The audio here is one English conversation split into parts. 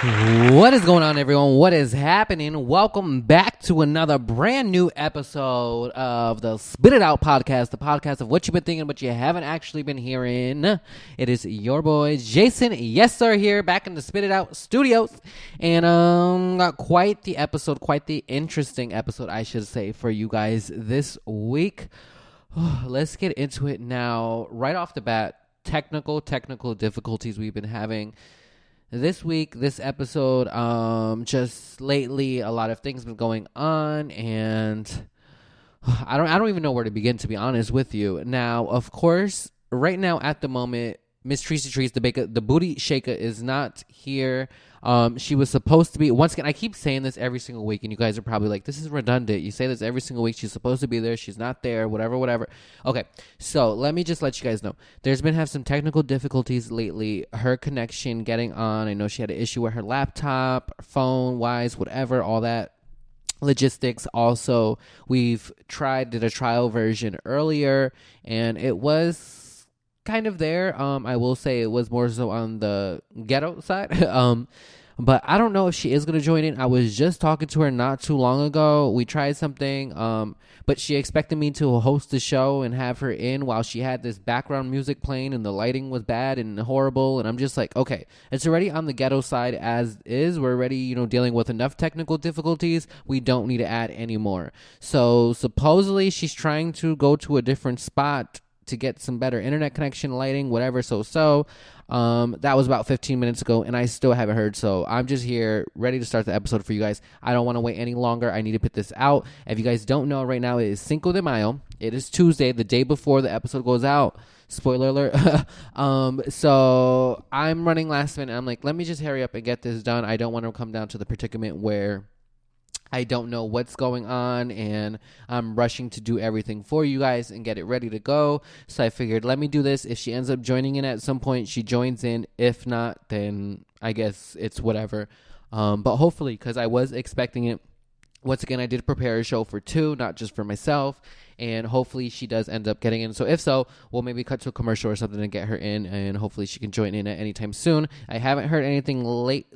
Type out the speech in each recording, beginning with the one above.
What is going on, everyone? What is happening? Welcome back to another brand new episode of the Spit It Out podcast, the podcast of what you've been thinking but you haven't actually been hearing. It is your boy Jayson, Yessir here, back in the Spit It Out studios, and got quite the episode, quite the interesting episode, I should say, for you guys this week. Let's get into it now. Right off the bat, technical difficulties we've been having this week, this episode. Just lately, a lot of things been going on, and I don't even know where to begin, to be honest with you. Now, of course, right now at the moment, Miss Tracy Trees, the booty shaker, is not here. She was supposed to be, once again, I keep saying this every single week, and you guys are probably like, this is redundant. You say this every single week. She's supposed to be there. She's not there, whatever. Okay, so let me just let you guys know. There's been some technical difficulties lately. Her connection getting on. I know she had an issue with her laptop, phone-wise, whatever, all that. Logistics. Also, we've did a trial version earlier, and it was kind of there. I will say it was more so on the ghetto side. But I don't know if she is going to join in. I was just talking to her not too long ago. We tried something, but she expected me to host the show and have her in while she had this background music playing and the lighting was bad and horrible. And I'm just like, okay, it's already on the ghetto side as is. We're already, dealing with enough technical difficulties. We don't need to add any more. So supposedly she's trying to go to a different spot to get some better internet connection, lighting, whatever. That was about 15 minutes ago, and I still haven't heard. So I'm just here ready to start the episode for you guys. I don't want to wait any longer. I need to put this out. If you guys don't know, right now it is Cinco de Mayo. It is Tuesday, the day before the episode goes out. Spoiler alert. So I'm running last minute. I'm like, let me just hurry up and get this done. I don't want to come down to the predicament where I don't know what's going on, and I'm rushing to do everything for you guys and get it ready to go. So I figured, let me do this. If she ends up joining in at some point, she joins in. If not, then I guess it's whatever. But hopefully, because I was expecting it. Once again, I did prepare a show for two, not just for myself, and hopefully she does end up getting in. So if so, we'll maybe cut to a commercial or something and get her in, and hopefully she can join in at any time soon. I haven't heard anything late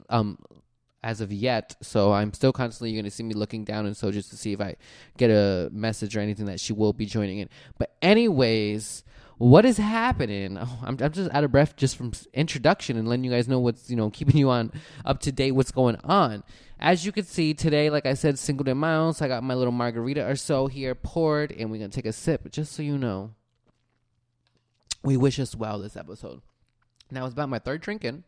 as of yet, so I'm still constantly going to see me looking down, and so just to see if I get a message or anything that she will be joining in. But anyways, what is happening? I'm just out of breath just from introduction and letting you guys know what's keeping you on up to date, what's going on. As you can see today, like I said, Cinco de Mayo, so I got my little margarita or so here poured, and we're gonna take a sip. Just so you know, we wish us well this episode. Now it's about my third drinking.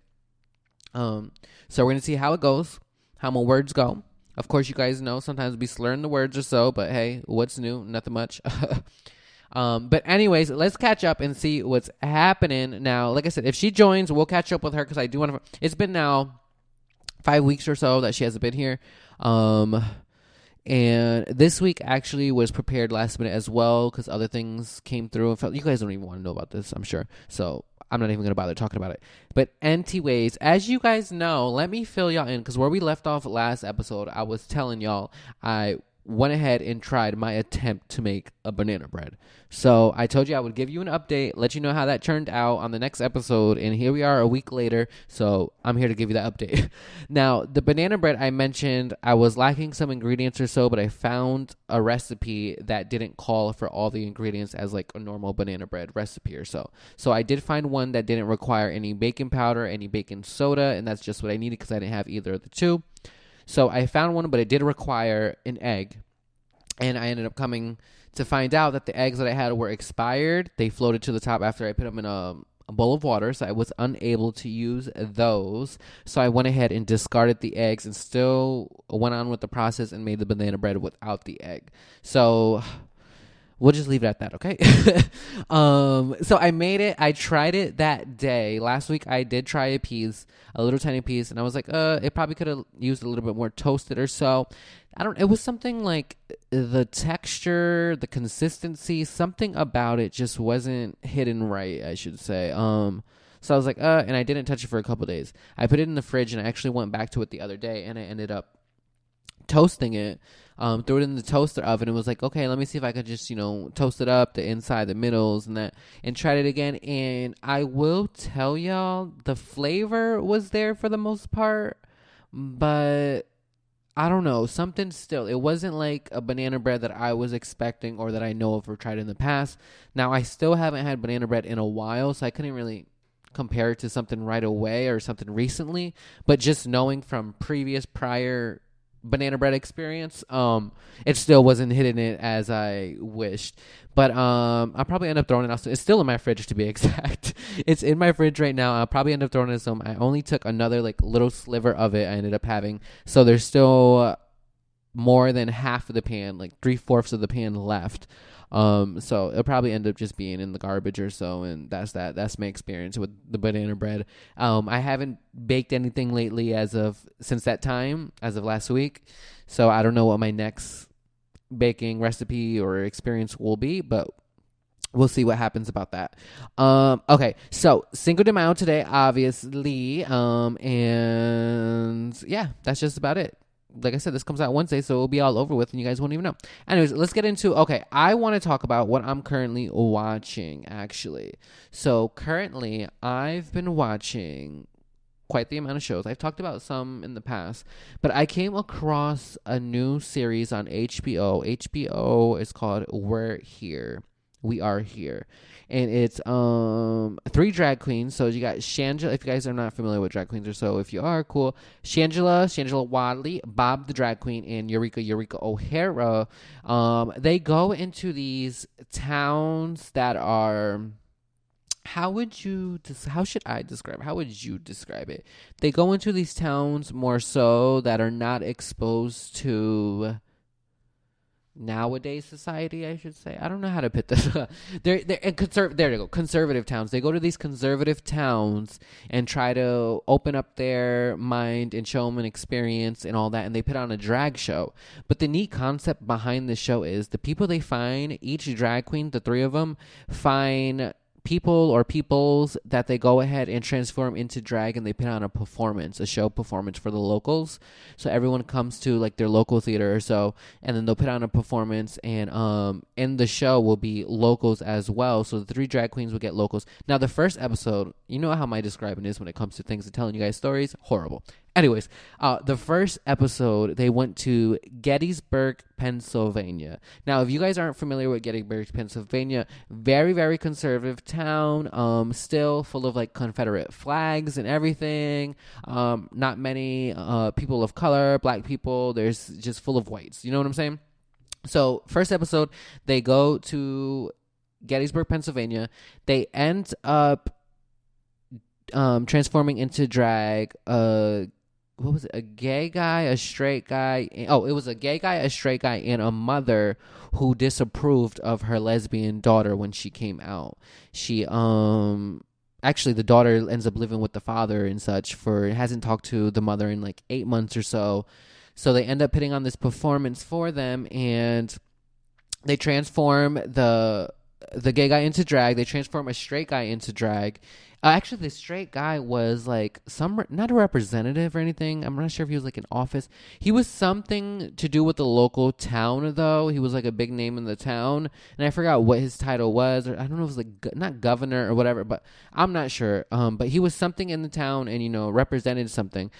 So we're going to see how it goes, how my words go. Of course, you guys know sometimes we slurring the words or so, but hey, what's new? Nothing much. But anyways, let's catch up and see what's happening now. Like I said, if she joins, we'll catch up with her because I do want to. It's been now 5 weeks or so that she hasn't been here. And this week actually was prepared last minute as well because other things came through. You guys don't even want to know about this, I'm sure. So I'm not even going to bother talking about it. But anyways, as you guys know, let me fill y'all in because where we left off last episode, I was telling y'all I went ahead and tried my attempt to make a banana bread. So I told you I would give you an update, let you know how that turned out on the next episode, and here we are a week later, so I'm here to give you that update. Now, the banana bread I mentioned, I was lacking some ingredients or so, but I found a recipe that didn't call for all the ingredients as like a normal banana bread recipe or so. So I did find one that didn't require any baking powder, any baking soda, and that's just what I needed because I didn't have either of the two. So I found one, but it did require an egg. And I ended up coming to find out that the eggs that I had were expired. They floated to the top after I put them in a bowl of water, so I was unable to use those. So I went ahead and discarded the eggs and still went on with the process and made the banana bread without the egg. So we'll just leave it at that, okay? So I made it. I tried it that day. Last week I did try a little tiny piece, and I was like, it probably could have used a little bit more toasted or so. It was something like the texture, the consistency, something about it just wasn't hidden right, I should say. So I was like, and I didn't touch it for a couple days. I put it in the fridge, and I actually went back to it the other day, and I ended up toasting it. Threw it in the toaster oven and was like, okay, let me see if I could just, toast it up, the inside, the middles, and that, and tried it again. And I will tell y'all, the flavor was there for the most part. but I don't know, something still. It wasn't like a banana bread that I was expecting or that I know of or tried in the past. Now, I still haven't had banana bread in a while, so I couldn't really compare it to something right away or something recently. But just knowing from prior banana bread experience, it still wasn't hitting it as I wished. But I'll probably end up throwing it out. It's still in my fridge, to be exact. It's in my fridge right now. I'll probably end up throwing it some. I only took another like little sliver of it. I ended up having, so there's still more than half of the pan, like 3/4 of the pan left. So it'll probably end up just being in the garbage or so, and that's my experience with the banana bread. I haven't baked anything lately since that time, as of last week, so I don't know what my next baking recipe or experience will be, but we'll see what happens about that. Okay, so Cinco de Mayo today, obviously, and yeah, that's just about it. Like I said, this comes out Wednesday, so it'll be all over with, and you guys won't even know. Anyways, let's get into, okay, I want to talk about what I'm currently watching, actually. So currently, I've been watching quite the amount of shows. I've talked about some in the past, but I came across a new series on HBO. HBO is called We Are Here. And it's 3 drag queens. So you got Shangela, if you guys are not familiar with drag queens, or so if you are, cool. Shangela Wadley, Bob the drag queen, and Eureka O'Hara. They go into these towns that are, how would you describe it? They go into these towns more so that are not exposed to nowadays society, I should say. I don't know how to put this. There you go. Conservative towns. They go to these conservative towns and try to open up their mind and show them an experience and all that. And they put on a drag show. But the neat concept behind the show is the people they find, each drag queen, the 3 of them, find people or peoples that they go ahead and transform into drag, and they put on a show performance for the locals. So everyone comes to like their local theater or so, and then they'll put on a performance, and in the show will be locals as well. So the 3 drag queens will get locals. Now the first episode, you know how my describing is when it comes to things and telling you guys stories, horrible. Anyways, the first episode, they went to Gettysburg, Pennsylvania. Now, if you guys aren't familiar with Gettysburg, Pennsylvania, very, very conservative town, still full of like Confederate flags and everything. Not many people of color, black people. There's just full of whites. You know what I'm saying? So, first episode, they go to Gettysburg, Pennsylvania. They end up transforming into drag. What was it? A gay guy, a straight guy. It was a gay guy, a straight guy, and a mother who disapproved of her lesbian daughter when she came out. She actually, the daughter ends up living with the father and such, hasn't talked to the mother in like 8 months or so. So they end up putting on this performance for them, and they transform the gay guy into drag. They transform a straight guy into drag. Actually, the straight guy was like not a representative or anything. I'm not sure if he was like in office. He was something to do with the local town, though. He was like a big name in the town, and I forgot what his title was. Or I don't know if it was like not governor or whatever, but I'm not sure. But he was something in the town, and represented something.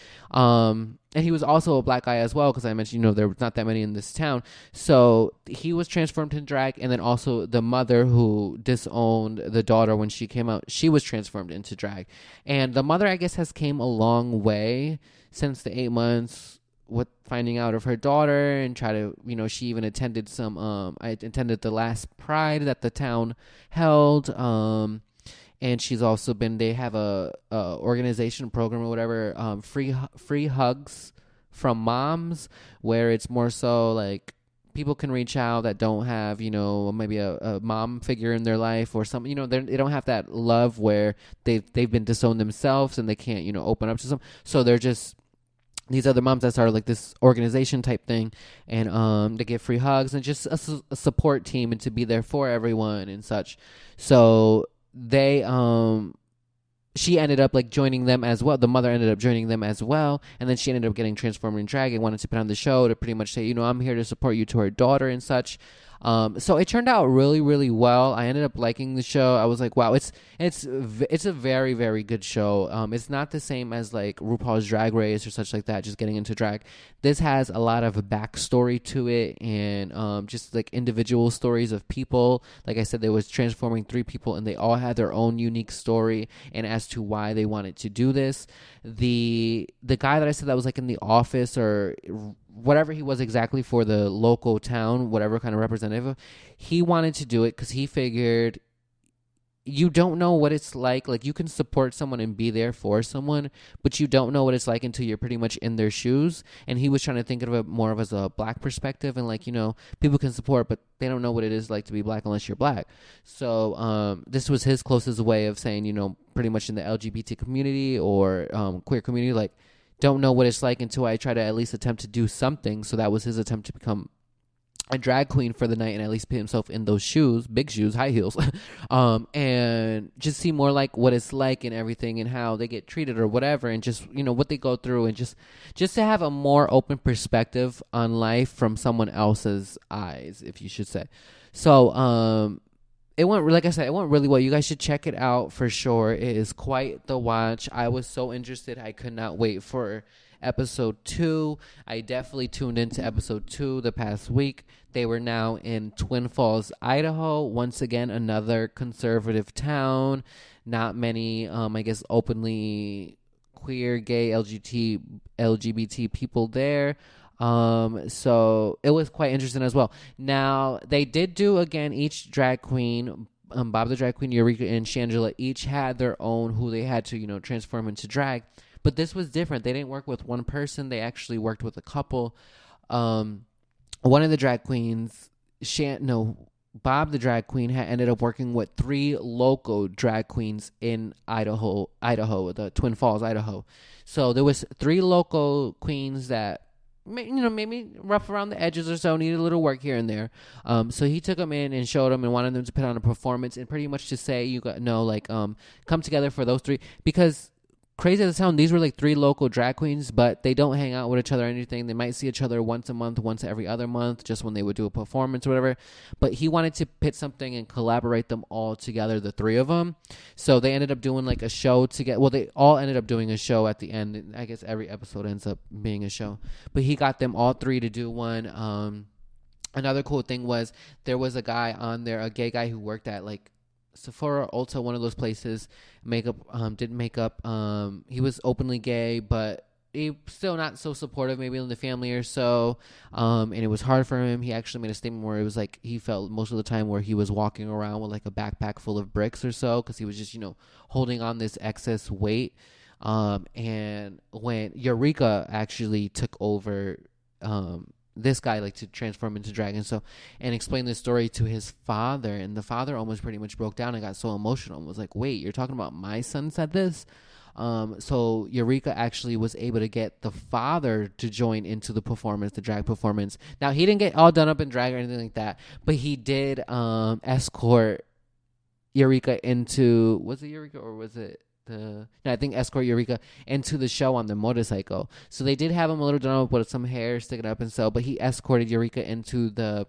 And he was also a black guy as well, because I mentioned, there was not that many in this town. So he was transformed into drag, and then also the mother who disowned the daughter when she came out, she was transformed into drag. And the mother, I guess, has came a long way since the 8 months with finding out of her daughter, and try to, she even attended I attended the last Pride that the town held. And she's also they have a organization program or whatever, free hugs from moms, where it's more so like people can reach out that don't have, maybe a mom figure in their life or something, they don't have that love where they've been disowned themselves and they can't, open up to some. So they're just these other moms that started like this organization type thing, and they get free hugs and just a support team, and to be there for everyone and such. So she ended up like joining them as well. The mother ended up joining them as well, and then she ended up getting transformed in drag and wanted to put on the show to pretty much say, I'm here to support you to her daughter and such. So it turned out really, really well. I ended up liking the show. I was like, wow, it's a very, very good show. It's not the same as like RuPaul's Drag Race or such like that, just getting into drag. This has a lot of backstory to it, and just like individual stories of people. Like I said, there was transforming 3 people, and they all had their own unique story and as to why they wanted to do this. The guy that I said that was like in the office or whatever he was exactly for the local town, whatever kind of representative, he wanted to do it because he figured you don't know what it's like. Like, you can support someone and be there for someone, but you don't know what it's like until you're pretty much in their shoes. And he was trying to think of it more of as a black perspective, and like, people can support, but they don't know what it is like to be black unless you're black. So this was his closest way of saying, pretty much in the LGBT community or queer community, like, don't know what it's like until I try to at least attempt to do something. So that was his attempt to become a drag queen for the night and at least put himself in those shoes, big shoes, high heels, and just see more like what it's like and everything and how they get treated or whatever, and just, what they go through, and just to have a more open perspective on life from someone else's eyes, if you should say. So, it went, like I said, it went really well. You guys should check it out for sure. It is quite the watch. I was so interested. I could not wait for episode 2. I definitely tuned into episode 2 the past week. They were now in Twin Falls, Idaho. Once again, another conservative town. Not many, I guess, openly queer, gay, LGBT people there. So it was quite interesting as well. Now, they did do, again, each drag queen, Bob the Drag Queen, Eureka, and Shangela, each had their own who they had to, transform into drag. But this was different. They didn't work with one person. They actually worked with a couple. One of the drag queens, Bob the Drag Queen, had ended up working with 3 local drag queens in Idaho, the Twin Falls, Idaho. So there was 3 local queens that, maybe rough around the edges or so, needed a little work here and there. So he took them in and showed them and wanted them to put on a performance, and pretty much to say, come together for those 3, because crazy as it sounds, these were like 3 local drag queens, but they don't hang out with each other or anything. They might see each other once a month, once every other month, just when they would do a performance or whatever. But he wanted to pit something and collaborate them all together, the 3 of them. So they ended up doing like a show together. Well, they all ended up doing a show at the end. I guess every episode ends up being a show. But he got them all 3 to do one. Another cool thing was there was a guy on there, a gay guy who worked at like Sephora, Ulta, one of those places, did makeup. He was openly gay, but he still not so supportive, maybe in the family or so. And it was hard for him. He actually made a statement where it was like he felt most of the time where he was walking around with like a backpack full of bricks or so, because he was just, holding on this excess weight. And when Eureka actually took over, this guy, like, to transform into drag, and explain this story to his father, and the father almost pretty much broke down and got so emotional and was like, wait, you're talking about my son said this? So Eureka actually was able to get the father to join into the performance, the drag performance. Now, he didn't get all done up in drag or anything like that, but he did escort Eureka into, was it Eureka or was it I think escort Eureka into the show on the motorcycle. So they did have him a little done up with some hair sticking up and so, but he escorted Eureka into the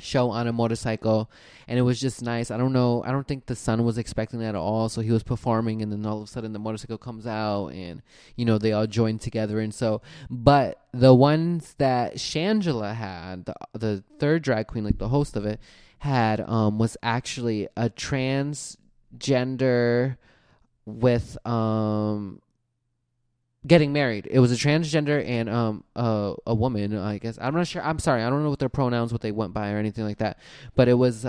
show on a motorcycle, and it was just nice. I don't think the son was expecting that at all. So he was performing, and then all of a sudden the motorcycle comes out, and they all join together. And so, but the ones that Shangela had, the 3rd drag queen, like the host of it, had was actually a transgender with getting married. It was a transgender and a woman, I guess. I'm not sure. I'm sorry. I don't know what their pronouns, what they went by or anything like that. But it was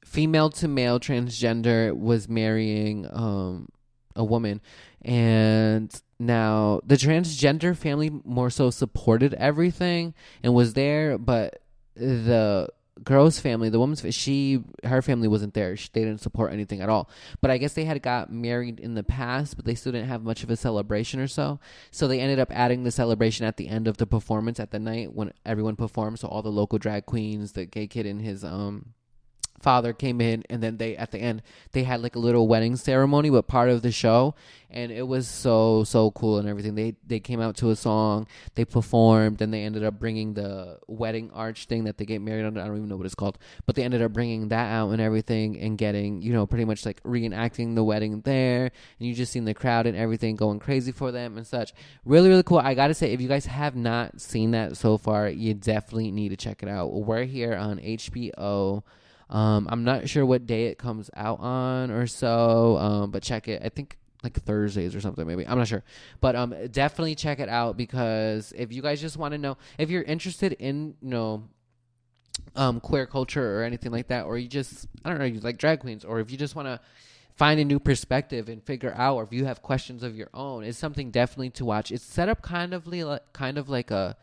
female to male transgender was marrying a woman. And now the transgender family more so supported everything and was there, but the girl's family, the woman's, her family wasn't there. They didn't support anything at all. But I guess they had got married in the past, but they still didn't have much of a celebration or so. So they ended up adding the celebration at the end of the performance at the night when everyone performed. So all the local drag queens, the gay kid and his father came in, and then they, at the end, they had like a little wedding ceremony with part of the show, and it was so cool and everything. They came out to a song, they performed, and they ended up bringing the wedding arch thing that they get married under. I don't even know what it's called, but they ended up bringing that out and everything, and getting, pretty much like reenacting the wedding there, and you just seen the crowd and everything going crazy for them and such. Really cool. I gotta say, if you guys have not seen that so far, you definitely need to check it out. We're here on HBO. I'm not sure what day it comes out on or so, but check it. I think like Thursdays or something, maybe. I'm not sure. But definitely check it out, because if you guys just want to know, if you're interested in, queer culture or anything like that, or you just, I don't know, you like drag queens, or if you just want to find a new perspective and figure out, or if you have questions of your own, it's something definitely to watch. It's set up kind of like a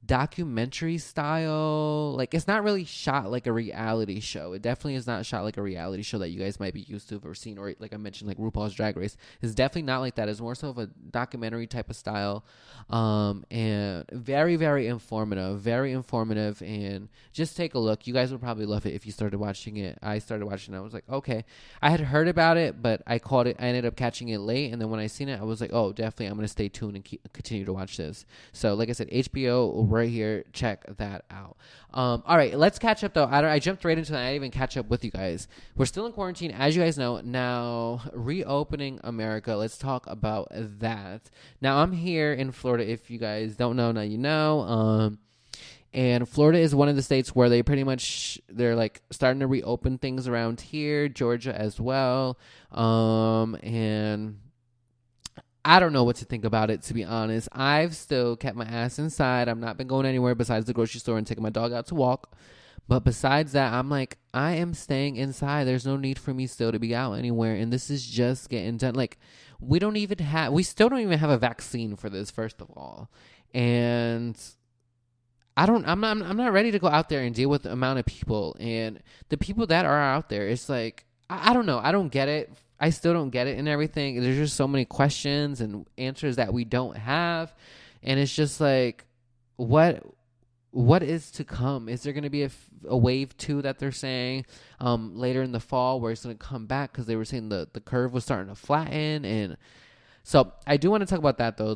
documentary style. Like, it's not really shot like a reality show. It definitely is not shot like a reality show that you guys might be used to or seen, or like I mentioned, like RuPaul's Drag Race. It's definitely not like that. It's more so of a documentary type of style, and very informative, and just take a look. You guys would probably love it if you started watching it. I started watching it, I was like, okay. I had heard about it, but I ended up catching it late, and then when I seen it, I was like, oh, definitely I'm gonna stay tuned and continue to watch this. So like I said, HBO right here, check that out. All right, let's catch up though. I jumped right into that. I didn't even catch up with you guys. We're still in quarantine, as you guys know. Now, reopening America, let's talk about that. Now, I'm here in Florida. If you guys don't know, now you know. And Florida is one of the states where they're like starting to reopen things around here. Georgia as well. And I don't know what to think about it, to be honest. I've still kept my ass inside. I've not been going anywhere besides the grocery store and taking my dog out to walk. But besides that, I'm like, I am staying inside. There's no need for me still to be out anywhere. And this is just getting done. Like, we still don't even have a vaccine for this, first of all. And I'm not ready to go out there and deal with the amount of people. And the people that are out there, it's like, I don't know. I don't get it. I still don't get it and everything. There's just so many questions and answers that we don't have. And it's just like, what is to come? Is there going to be a wave 2 that they're saying later in the fall, where it's going to come back? Because they were saying the curve was starting to flatten. And so I do want to talk about that, though.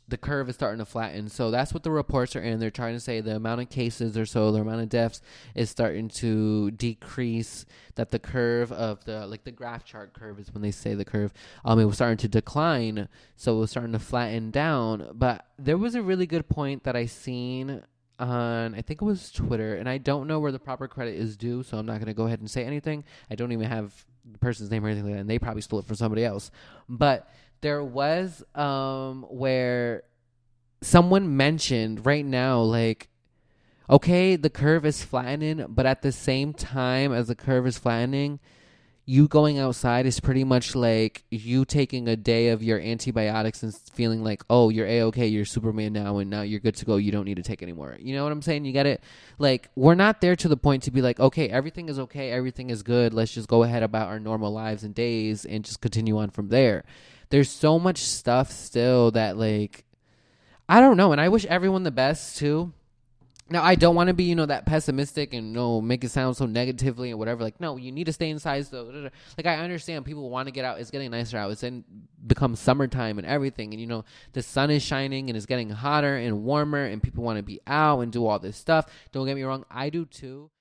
The curve is starting to flatten. So that's what the reports are in. They're trying to say the amount of cases or so, the amount of deaths is starting to decrease, that the curve of the graph chart curve is when they say the curve, it was starting to decline. So it was starting to flatten down. But there was a really good point that I seen on, I think it was Twitter, and I don't know where the proper credit is due, so I'm not going to go ahead and say anything. I don't even have the person's name or anything like that, and they probably stole it from somebody else. But there was where someone mentioned right now, like, okay, the curve is flattening, but at the same time as the curve is flattening, you going outside is pretty much like you taking a day of your antibiotics and feeling like, oh, you're A-okay, you're Superman now, and now you're good to go. You don't need to take anymore. You know what I'm saying? You get it? Like, we're not there to the point to be like, okay, everything is okay, everything is good. Let's just go ahead about our normal lives and days and just continue on from there. There's so much stuff still that, like, I don't know. And I wish everyone the best, too. Now, I don't want to be, that pessimistic and, make it sound so negatively and whatever. Like, no, you need to stay inside. So, like, I understand people want to get out. It's getting nicer out. It's then become summertime and everything. And, the sun is shining and it's getting hotter and warmer and people want to be out and do all this stuff. Don't get me wrong. I do, too.